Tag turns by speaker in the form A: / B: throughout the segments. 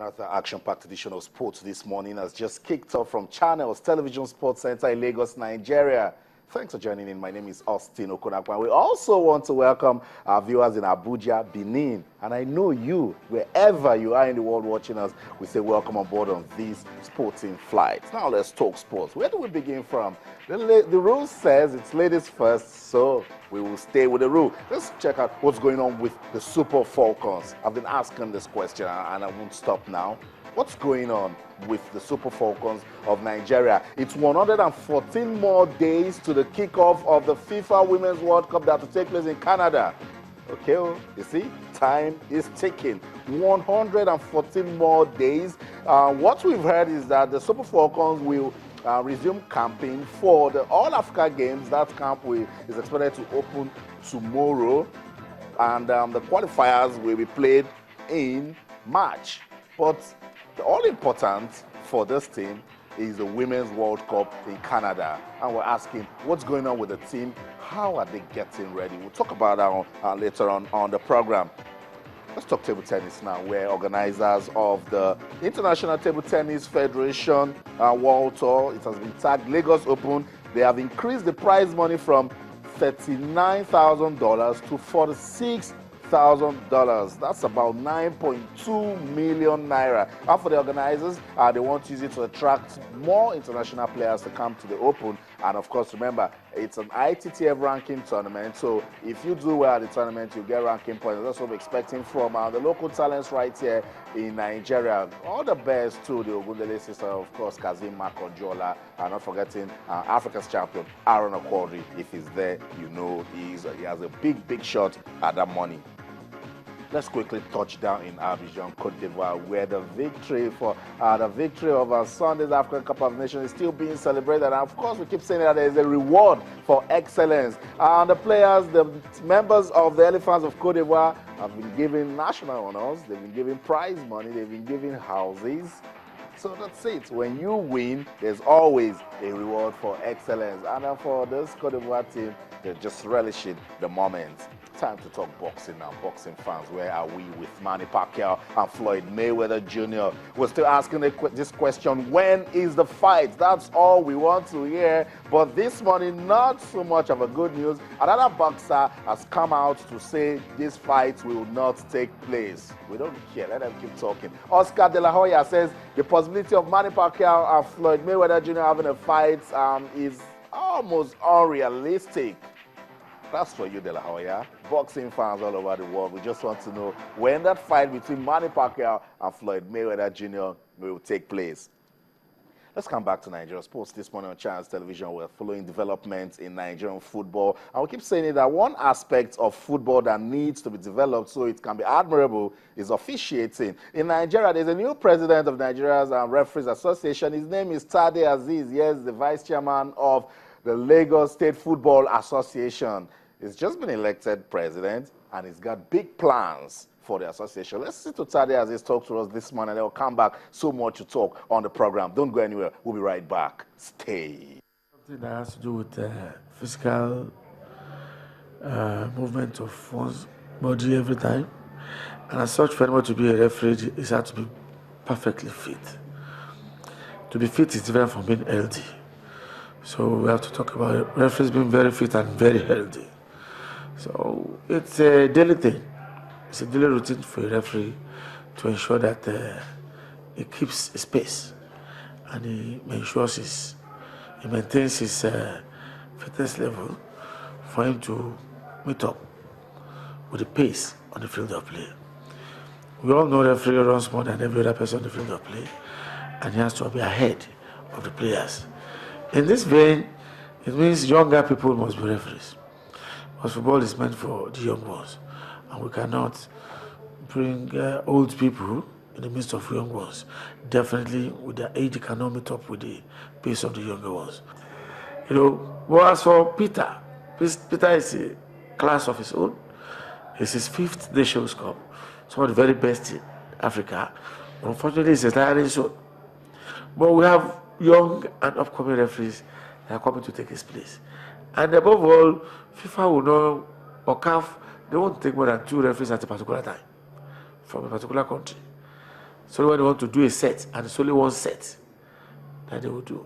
A: Another action-packed edition of sports this morning has just kicked off from Channels Television Sports Center in Lagos, Nigeria. Thanks for joining in. My name is Austin Okonakwa. We also want to welcome our viewers in Abuja, Benin. And I know you, wherever you are in the world watching us, we say welcome on board on these sporting flights. Now let's talk sports. Where do we begin from? The rule says it's ladies first, so we will stay with the rule. Let's check out what's going on with the Super Falcons. I've been asking this question and I won't stop now. What's going on with the Super Falcons of Nigeria? It's 114 more days to the kickoff of the FIFA Women's World Cup that will take place in Canada. Okay, you see, time is ticking. 114 more days. What we've heard is that the Super Falcons will resume camping for the All-Africa Games. That camp is expected to open tomorrow. And the qualifiers will be played in March. But the all important for this team is the Women's World Cup in Canada. And we're asking, what's going on with the team? How are they getting ready? We'll talk about that later on the program. Let's talk table tennis now, where organizers of the International Table Tennis Federation World Tour, it has been tagged Lagos Open. They have increased the prize money from $39,000 to $46,000. That's about 9.2 million naira. And for the organizers, they want to use it to attract more international players to come to the Open. And of course, remember, it's an ITTF ranking tournament. So if you do well at the tournament, you get ranking points. That's what we're expecting from the local talents right here in Nigeria. All the best to the Ogundele sister, of course, Kazim Makonjola, and not forgetting Africa's champion, Aaron Akwari. If he's there, you know he has a big shot at that money. Let's quickly touch down in Abidjan, Cote d'Ivoire, where the victory over Sunday's African Cup of Nations is still being celebrated. And of course, we keep saying that there is a reward for excellence. And the players, the members of the Elephants of Cote d'Ivoire have been given national honors. They've been given prize money. They've been given houses. So that's it. When you win, there's always a reward for excellence. And for this Cote d'Ivoire team, they're just relishing the moment. Time to talk boxing now. Boxing fans, where are we with Manny Pacquiao and Floyd Mayweather Jr.? We're still asking this question, when is the fight? That's all we want to hear. But this morning, not so much of a good news. Another boxer has come out to say this fight will not take place. We don't care. Let them keep talking. Oscar De La Hoya says the possibility of Manny Pacquiao and Floyd Mayweather Jr. having a fight is almost unrealistic. That's for you, De La Hoya. Boxing fans all over the world, we just want to know when that fight between Manny Pacquiao and Floyd Mayweather Jr. will take place. Let's come back to Nigeria sports. This morning on Channels Television, we're following developments in Nigerian football. And we keep saying that one aspect of football that needs to be developed so it can be admirable is officiating. In Nigeria, there's a new president of Nigeria's Referees Association. His name is Tade Aziz. Yes, the vice chairman of the Lagos State Football Association. He's just been elected president, and he's got big plans for the association. Let's listen to Tade as he's talked to us this morning. They'll come back. So much to talk on the program. Don't go anywhere. We'll be right back. Stay.
B: Something that has to do with physical movement of one's body every time. And as such, for anyone to be a referee, it has to be perfectly fit. To be fit is different from being healthy. So we have to talk about it. Referees being very fit and very healthy. So it's a daily thing. It's a daily routine for a referee to ensure that he keeps his pace and he maintains his fitness level for him to meet up with the pace on the field of play. We all know referee runs more than every other person on the field of play, and he has to be ahead of the players. In this vein, it means younger people must be referees. Because football is meant for the young ones. And we cannot bring old people in the midst of young ones. Definitely, with their age, they cannot meet up with the pace of the younger ones. You know, well, as for Peter is a class of his own. It's his 5th Nations Cup. Some of the very best in Africa. Unfortunately, it's a tiring zone. But we have young and upcoming referees that are coming to take his place. And above all, FIFA will know, or CAF, they won't take more than 2 referees at a particular time from a particular country. So when they want to do a set, and it's only one set that they will do.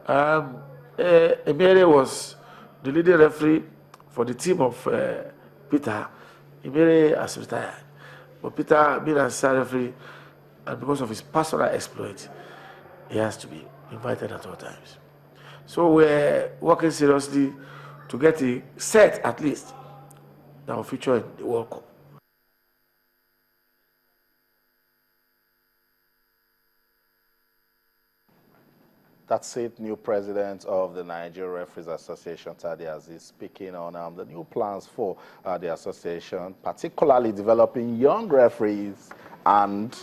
B: Emere was the leading referee for the team of Peter. Emere has retired. But Peter, being a star referee, and because of his personal exploit, he has to be invited at all times. So we're working seriously to get a set at least that will feature in the World Cup.
A: That's it, new president of the Nigeria Referees Association, Tade Aziz, speaking on the new plans for the association, particularly developing young referees and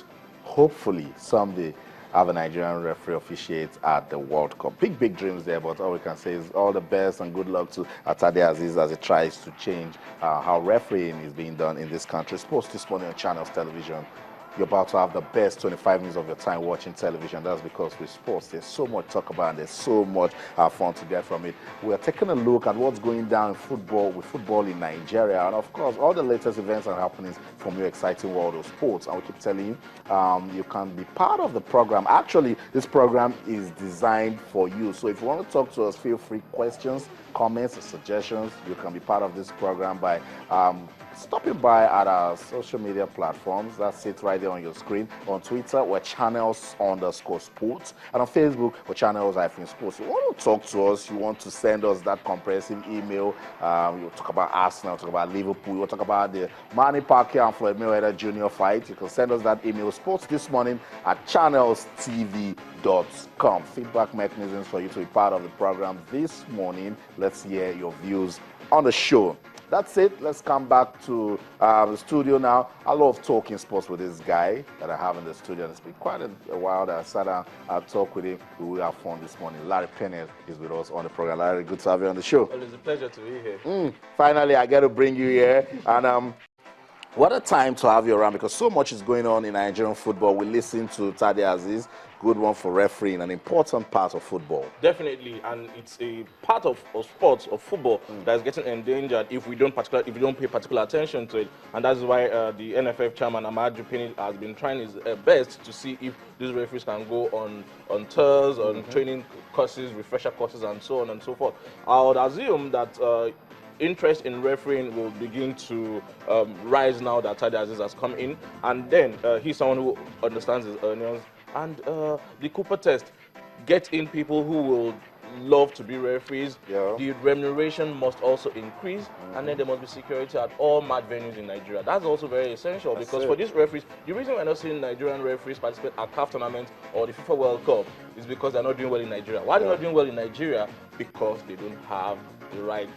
A: hopefully someday have a Nigerian referee officiate at the World Cup. Big, big dreams there, but all we can say is all the best and good luck to Tade Aziz as he tries to change how refereeing is being done in this country. Sports this morning on Channels Television. You're about to have the best 25 minutes of your time watching television. That's because with sports, there's so much to talk about and there's so much fun to get from it. We are taking a look at what's going down in football, with football in Nigeria. And of course, all the latest events and happenings from your exciting world of sports. And we keep telling you, you can be part of the program. Actually, this program is designed for you. So if you want to talk to us, feel free. Questions, comments, suggestions. You can be part of this program by stopping by at our social media platforms. That's it right there on your screen. On Twitter, we're channels_sports. And on Facebook, we're channels-sports. You want to talk to us, you want to send us that comprehensive email. You talk about Arsenal, talk about Liverpool, you talk about the Manny Pacquiao and Floyd Mayweather Jr. fight. You can send us that email, sportsthismorning@channelstv.com. Feedback mechanisms for you to be part of the program this morning. Let's hear your views on the show. That's it. Let's come back to the studio now. I love talking sports with this guy that I have in the studio. It's been quite a while that I sat down and talked with him. We will have fun this morning. Larry Pennell is with us on the program. Larry, good to have you on the show.
C: Well, it's a pleasure to be here.
A: Finally, I get to bring you here. And what a time to have you around, because so much is going on in Nigerian football. We listen to Tade Aziz, good one for refereeing, an important part of football.
C: Definitely, and it's a part of sports, of football, that is getting endangered if we don't pay particular attention to it. And that's why the NFF chairman, Ahmad Jupini, has been trying his best to see if these referees can go on tours, on training courses, refresher courses, and so on and so forth. I would assume that interest in refereeing will begin to rise now that Tade Aziz has come in, and then he's someone who understands his onions. And the Cooper test, get in people who will love to be referees.
A: Yeah.
C: The remuneration must also increase, and then there must be security at all match venues in Nigeria. That's also very essential, because for these referees, the reason we're not seeing Nigerian referees participate at CAF tournaments or the FIFA World Cup is because they're not doing well in Nigeria. Why they're not doing well in Nigeria? Because they don't have the right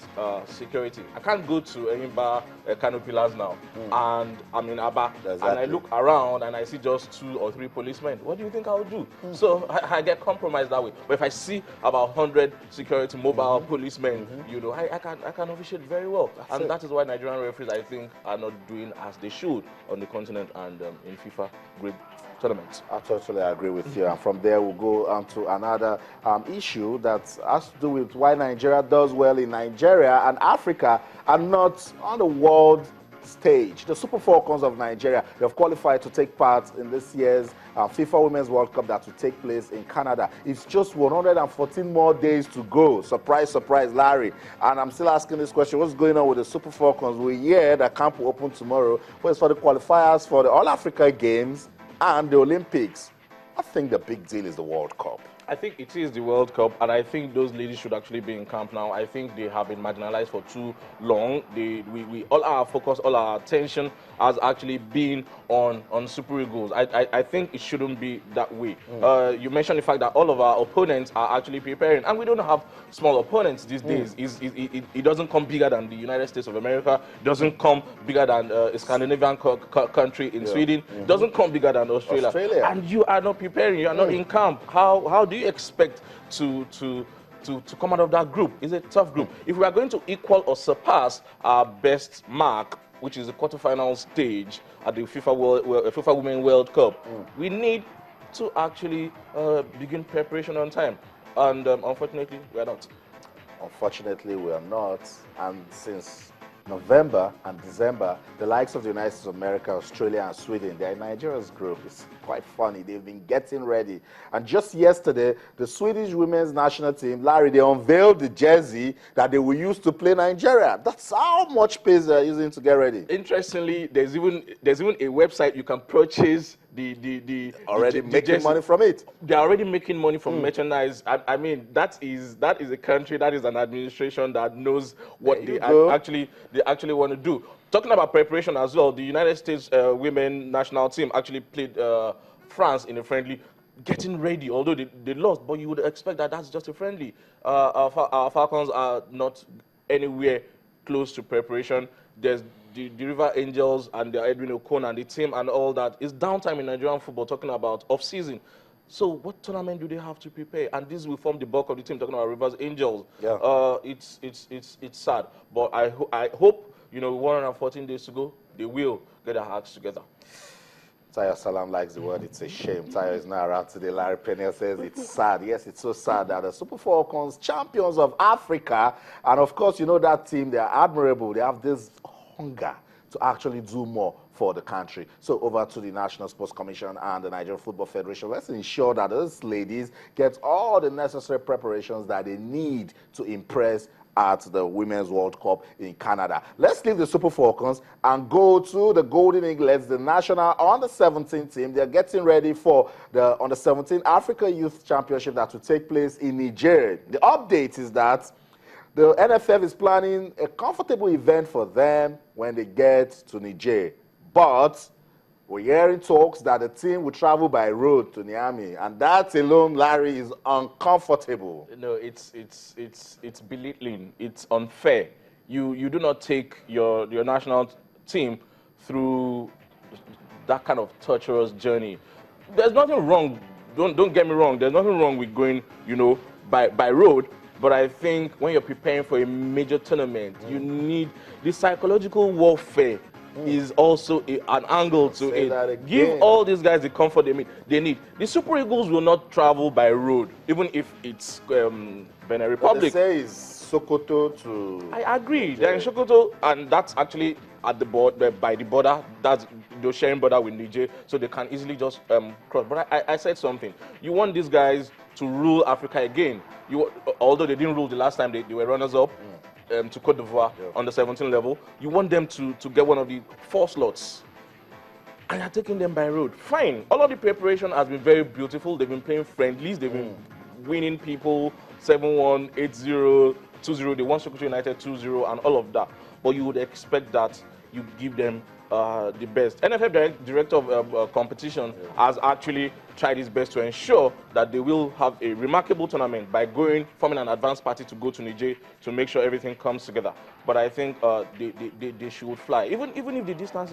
C: security. I can't go to Enyimba Kano Pillars now, and I'm in Aba, and I look around and I see just 2 or 3 policemen. What do you think I'll do? So I get compromised that way. But if I see about 100 security mobile policemen, you know, I can officiate very well. That is why Nigerian referees, I think, are not doing as they should on the continent and in FIFA grade tournaments.
A: I totally agree with you. And from there, we'll go on to another issue that has to do with why Nigeria does well in Nigeria and Africa and not on the world stage. The Super Falcons of Nigeria, they have qualified to take part in this year's FIFA Women's World Cup that will take place in Canada. It's just 114 more days to go. Surprise, surprise, Larry. And I'm still asking this question, what's going on with the Super Falcons? We hear that camp will open tomorrow, but it's for the qualifiers for the All-Africa Games and the Olympics. I think the big deal is the World Cup.
C: I think it is the World Cup, and I think those ladies should actually be in camp now. I think they have been marginalized for too long. We all our focus, all our attention has actually been on Super Eagles. I think it shouldn't be that way. You mentioned the fact that all of our opponents are actually preparing, and we don't have small opponents these days. It doesn't come bigger than the United States of America. It doesn't come bigger than a Scandinavian country in Sweden. It doesn't come bigger than Australia. And you are not preparing. You are not in camp. How do you expect to come out of that group? It's a tough group. If we are going to equal or surpass our best mark, which is the quarterfinal stage at the FIFA Women's World Cup, we need to actually begin preparation on time. And unfortunately, we are not.
A: Unfortunately, we are not. And since November and December, the likes of the United States of America, Australia, and Sweden, they're in Nigeria's group. It's quite funny. They've been getting ready. And just yesterday, the Swedish women's national team, Larry, they unveiled the jersey that they will use to play Nigeria. That's how much pace they're using to get ready.
C: Interestingly, there's even a website you can purchase the
A: Already
C: the
A: making
C: jersey.
A: money from it.
C: They're already making money from merchandise. I mean, that is a country, that is an administration that knows what they actually want to do. Talking about preparation as well, the United States women national team actually played France in a friendly, getting ready. Although they lost, but you would expect that that's just a friendly. Our Falcons are not anywhere close to preparation. There's the River Angels and the Edwin Okon and the team and all that. It's downtime in Nigerian football, talking about off-season. So what tournament do they have to prepare? And this will form the bulk of the team, talking about Rivers Angels.
A: Yeah.
C: It's sad. But I hope, 114 days to go, they will get their acts together.
A: Tayo Salam likes the word, it's a shame. Tayo is not around today. Larry Peniel says it's sad. Yes, it's so sad that the Super Falcons, champions of Africa, and of course, that team, they are admirable. They have this hunger to actually do more for the country. So over to the National Sports Commission and the Nigerian Football Federation. Let's ensure that those ladies get all the necessary preparations that they need to impress at the Women's World Cup in Canada. Let's leave the Super Falcons and go to the Golden Eaglets, the national under-17 team. They're getting ready for the under-17 Africa Youth Championship that will take place in Niger. The update is that the NFF is planning a comfortable event for them when they get to Niger. But we're hearing talks that the team will travel by road to Niamey, and that alone, Larry, is uncomfortable.
C: No, it's belittling. It's unfair. You do not take your national team through that kind of torturous journey. There's nothing wrong. Don't get me wrong. There's nothing wrong with going, by road. But I think when you're preparing for a major tournament, you need the psychological warfare. Is also an angle to it. Give all these guys the comfort they need. The Super Eagles will not travel by road, even if it's Benin Republic.
A: What they say is Sokoto to...
C: I agree. They're in Sokoto, and that's actually at the border, by the border. They're sharing border with Niger, so they can easily just cross. But I said something. You want these guys to rule Africa again. Although they didn't rule the last time, they were runners-up. To Cote d'Ivoire on the 17 level, you want them to get one of the 4 slots, and you're taking them by road. Fine. All of the preparation has been very beautiful. They've been playing friendlies. They've been winning people 7-1, 8-0, 2-0. They won Sokoto United 2-0 and all of that. But you would expect that you give them the best. NFF Director of Competition has actually tried his best to ensure that they will have a remarkable tournament by forming an advanced party to go to Niger to make sure everything comes together. But I think they should fly. Even if the distance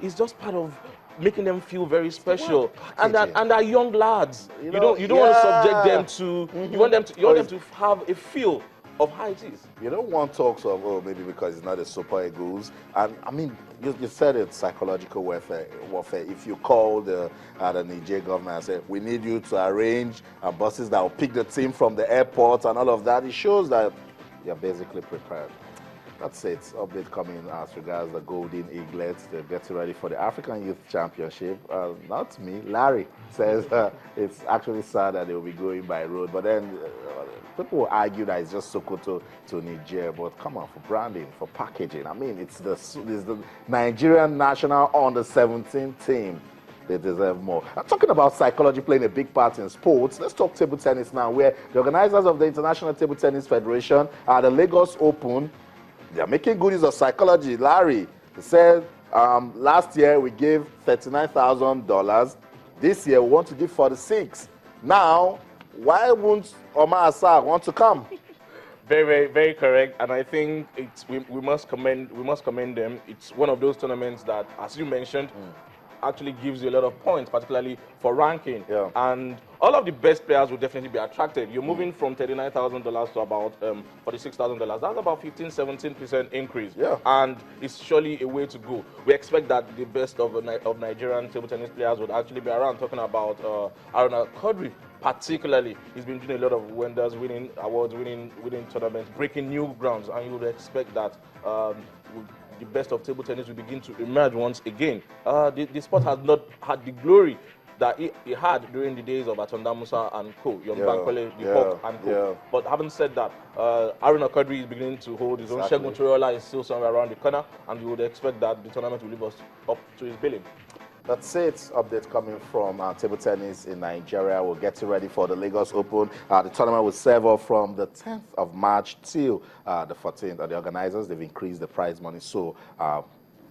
C: is just part of making them feel very special. And they're young lads. You don't want to subject them to. You want them to have a feel of how it is.
A: You don't want talks of, maybe because it's not a Super Eagles. And I mean, you said it's psychological warfare. If you call the Niger government and say, we need you to arrange buses that will pick the team from the airport and all of that, it shows that you're basically prepared. That's it. Update coming as regards the Golden Eaglets. They're getting ready for the African Youth Championship. Not me. Larry says it's actually sad that they'll be going by road. But then people will argue that it's just Sokoto to Niger. But come on, for branding, for packaging. I mean, it's the Nigerian national under-17 team. They deserve more. I'm talking about psychology playing a big part in sports. Let's talk table tennis now, where the organizers of the International Table Tennis Federation at the Lagos Open, they're making good use of psychology. Larry said last year we gave $39,000. This year we want to give 46. Now, why won't Omar Assar want to come?
C: Very, very, very correct. And I think we must commend them. It's one of those tournaments that, as you mentioned, actually gives you a lot of points, particularly for ranking.
A: Yeah.
C: And all of the best players will definitely be attracted. You're moving from $39,000 to about $46,000. That's about 15–17% increase.
A: Yeah.
C: And it's surely a way to go. We expect that the best of Nigerian table tennis players would actually be around. Talking about Aruna Kodri, particularly, he's been doing a lot of wonders, winning awards, winning tournaments, breaking new grounds, and you would expect that the best of table tennis will begin to emerge once again. The sport has not had the glory that it had during the days of Atonda Musa and co, Young Bankwele, the Hawk and co. But having said that, Aruna Kadri is beginning to hold his own. Segun Toriola is still somewhere around the corner, and we would expect that the tournament will leave us up to his billing.
A: That's it. Update coming from table tennis in Nigeria. We're getting ready for the Lagos Open. The tournament will serve up from the 10th of March till the 14th. And the organizers, they've increased the prize money, so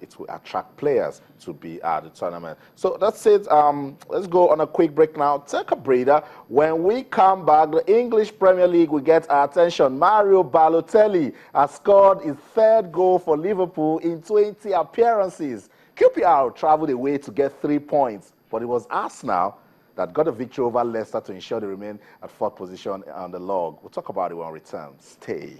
A: it will attract players to be at the tournament. So that's it. Let's go on a quick break now. Take a breather. When we come back, the English Premier League will get our attention. Mario Balotelli has scored his 3rd goal for Liverpool in 20 appearances. QPR traveled away to get 3 points, but it was Arsenal that got a victory over Leicester to ensure they remain at 4th position on the log. We'll talk about it when we return. Stay.